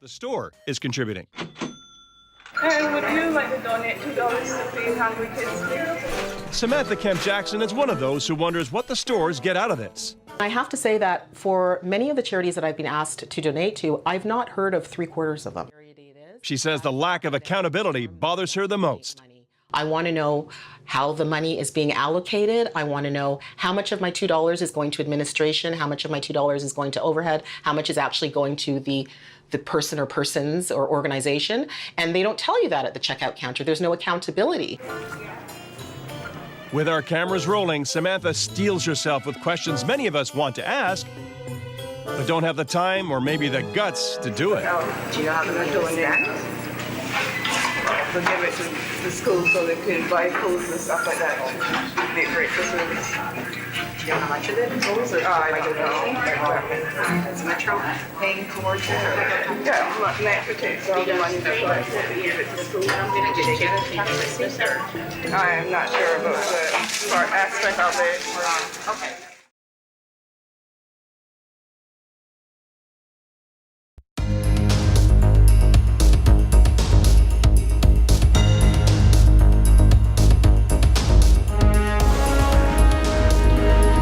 The store is contributing. And would you like to donate $2 to feed hungry kids, please? Samantha Kemp-Jackson is one of those who wonders what the stores get out of this. I have to say that for many of the charities that I've been asked to donate to, I've not heard of 3/4 of them. She says the lack of accountability bothers her the most. I want to know how the money is being allocated. I want to know how much of my $2 is going to administration, how much of my $2 is going to overhead, how much is actually going to the person or persons or organization. And they don't tell you that at the checkout counter. There's no accountability. With our cameras rolling, Samantha steels herself with questions many of us want to ask, but don't have the time or maybe the guts to do it. Do you have enough doing that? We'll give it to the school so they can buy foods and stuff like that. Make great facilities. Do you know how much of it goes? Or I don't know. is Metro paying towards it? Or? Yeah, Metro takes all the money to give it to the school. I'm going to just check the tax receipts, or? I am not sure about the part aspect of it. Okay.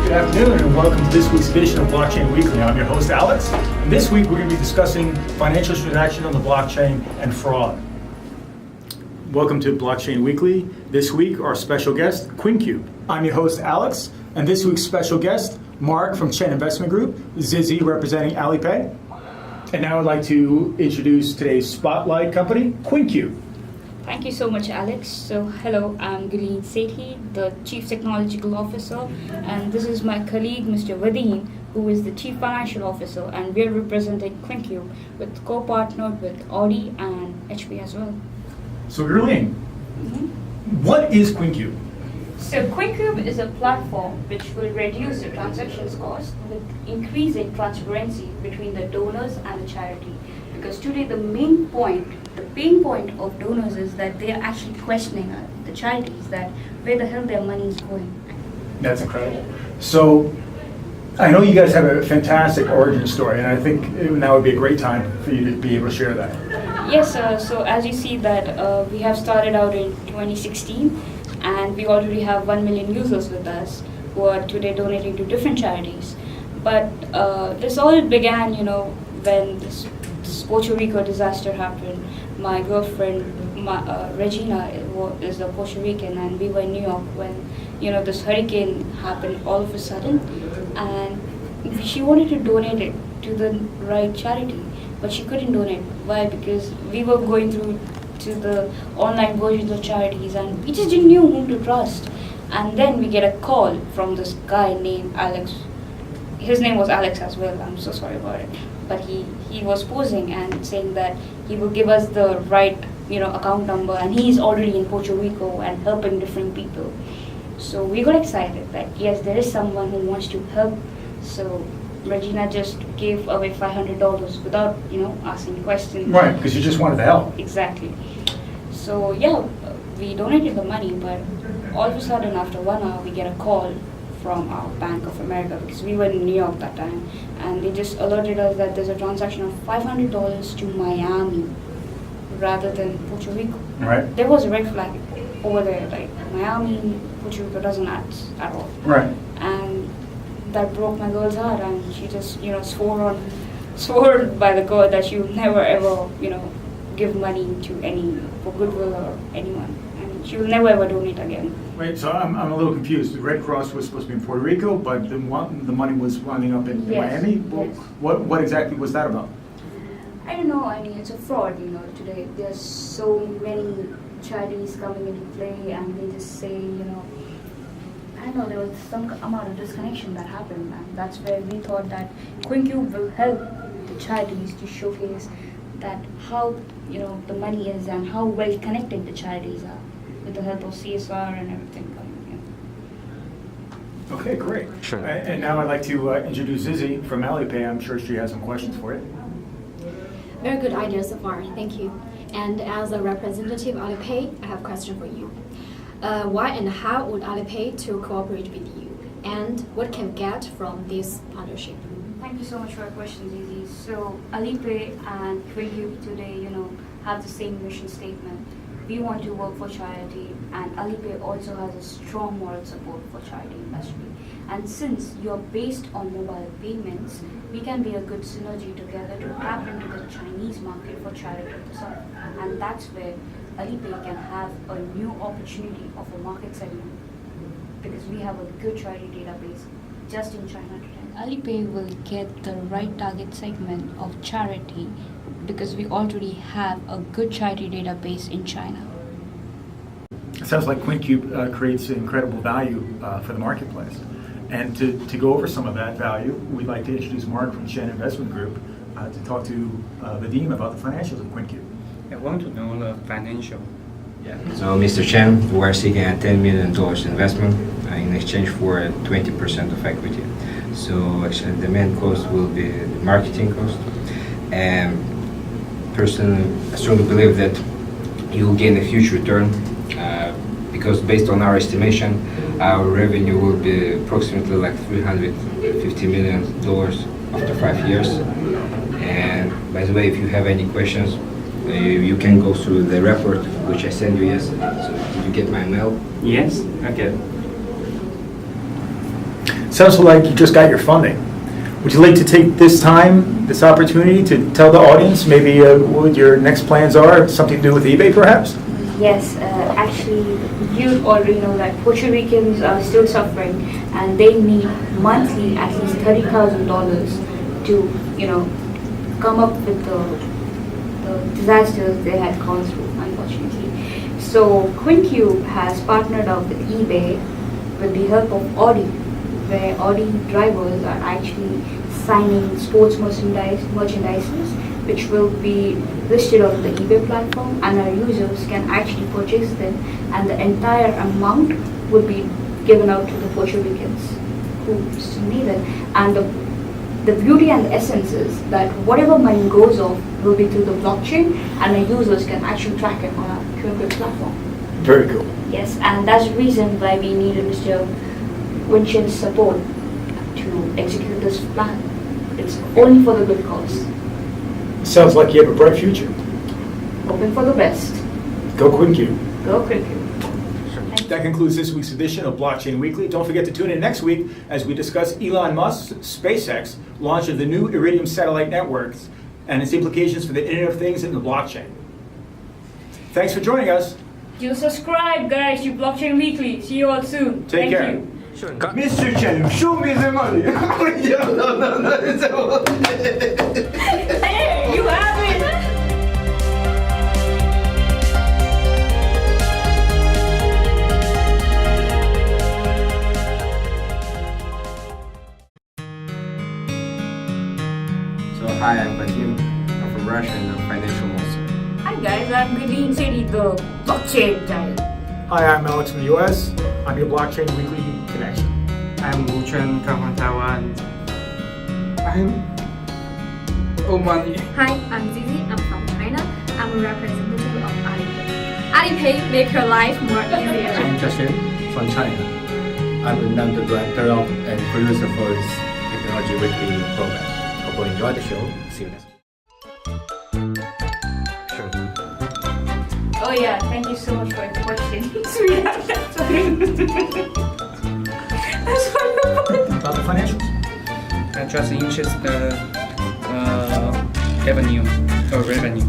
Good afternoon and welcome to this week's edition of Blockchain Weekly. I'm your host Alex, and this week we're going to be discussing financial transactions on the blockchain and fraud. Welcome to Blockchain Weekly. This week our special guest, QUINCUBE. I'm your host Alex, and this week's special guest, Mark from Chen Investment Group, Zizi representing Alipay. And now I'd like to introduce today's spotlight company, QUINCUBE. Thank you so much, Alex. So, hello, I'm Gulleen Sethi, the Chief Technological Officer, and this is my colleague, Mr. Vadim, who is the Chief Financial Officer, and we're representing QUINCUBE with co-partnered with Audi and HP as well. So Gulleen, what is QUINCUBE? So, QUINCUBE is a platform which will reduce the transactions cost with increasing transparency between the donors and the charity. Because today the pain point of donors is that they are actually questioning the charities that where the hell their money is going. That's incredible. So I know you guys have a fantastic origin story, and I think now would be a great time for you to be able to share that. Yes, so as you see that we have started out in 2016, and we already have 1 million users with us who are today donating to different charities. But this all began, when this Puerto Rico disaster happened. My girlfriend, Regina, is a Puerto Rican, and we were in New York when, this hurricane happened all of a sudden, and she wanted to donate it to the right charity, but she couldn't donate. Why? Because we were going through to the online versions of charities, and we just didn't know whom to trust. And then we get a call from this guy named Alex. His name was Alex as well. I'm so sorry about it. But he was posing and saying that he will give us the right account number, and he's already in Puerto Rico and helping different people. So we got excited that yes, there is someone who wants to help. So Regina just gave away $500 without asking questions. Right, because you just wanted to help. Exactly. So yeah, we donated the money, but all of a sudden after 1 hour we get a call from our Bank of America, because we were in New York that time, and they just alerted us that there's a transaction of $500 to Miami rather than Puerto Rico. Right. There was a red flag over there, like Miami, Puerto Rico doesn't add at all. Right. And that broke my girl's heart, and she just swore by the God that she would never ever give money to for goodwill or anyone, and she will never ever donate again. Wait, so I'm a little confused. The Red Cross was supposed to be in Puerto Rico, but the money was winding up in Miami? Well, Yes. What exactly was that about? I don't know. I mean, it's a fraud. Today there's so many charities coming into play, and they just say, I don't know. There was some amount of disconnection that happened, and that's where we thought that QUINCUBE will help the charities to showcase that how the money is and how well connected the charities are with the help of CSR and everything coming in. Okay, great. Sure. And now I'd like to introduce Zizi from Alipay. I'm sure she has some questions for you. Very good idea so far, thank you. And as a representative of Alipay, I have a question for you. Why and how would Alipay to cooperate with you? And what can we get from this partnership? Thank you so much for your question, Zizi. So Alipay and QUINCUBE today, have the same mission statement. We want to work for charity, and Alipay also has a strong moral support for charity industry. And since you're based on mobile payments, we can be a good synergy together to tap into the Chinese market for charity itself. And that's where Alipay can have a new opportunity of a market segment, because we have a good charity database just in China today. Alipay will get the right target segment of charity because we already have a good charity database in China. It sounds like QUINCUBE creates incredible value for the marketplace. And to go over some of that value, we'd like to introduce Mark from Shen Investment Group to talk to Vadim about the financials of QUINCUBE. I want to know the financial. So, Mr. Chen, we are seeking a $10 million investment in exchange for 20% of equity. So, actually, the main cost will be the marketing cost. And personally, I strongly believe that you will gain a huge return because based on our estimation, our revenue will be approximately like $350 million after 5 years. And by the way, if you have any questions, you can go through the report which I sent you. Yes. So did you get my mail? Yes, okay. Sounds like you just got your funding. Would you like to take this opportunity to tell the audience maybe what your next plans are, something to do with eBay perhaps? Yes, actually, you already know that Puerto Ricans are still suffering, and they need monthly at least $30,000 to, come up with the disasters they had gone through, unfortunately. So QUINCUBE has partnered up with eBay with the help of Audi, where Audi drivers are actually signing sports merchandises, which will be listed on the eBay platform, and our users can actually purchase them, and the entire amount will be given out to the Puerto Ricans who still need it. And the beauty and the essence is that whatever money goes off will be through the blockchain, and the users can actually track it on our QUINCUBE platform. Very cool. Yes, and that's the reason why we needed Mr. Winchen's support to execute this plan. It's only for the good cause. Sounds like you have a bright future. Hoping for the best. Go QUINCUBE. Go QUINCUBE. That concludes this week's edition of Blockchain Weekly. Don't forget to tune in next week as we discuss Elon Musk's SpaceX launch of the new Iridium satellite networks and its implications for the Internet of Things and the blockchain. Thanks for joining us. You subscribe, guys, to Blockchain Weekly. See you all soon. Take care. You. Mr. Chen, show me the money. Hey, you have it. So, hi, I'm Vadim. I'm from Russia and I'm financial monster. Hi guys, I'm Gudin City, the blockchain giant. Hi, I'm Alex from the US. I'm your Blockchain Weekly connection. I'm Wu Chen, come from Taiwan. I'm Omani. Hi, I'm Zizi. I'm from China. I'm a representative of Alipay. Alipay make your life more easier. I'm Justin from China. I'm the director of and producer for this Technology Weekly program. Hope you enjoy the show. See you next week. Sure. Oh yeah, thank you so much for your question. Sweetheart, that's wonderful. About the financials. I just interest revenue or revenue.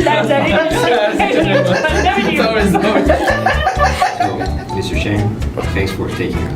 That's revenue. Sorry. So, Mr. Chen, thanks for taking us.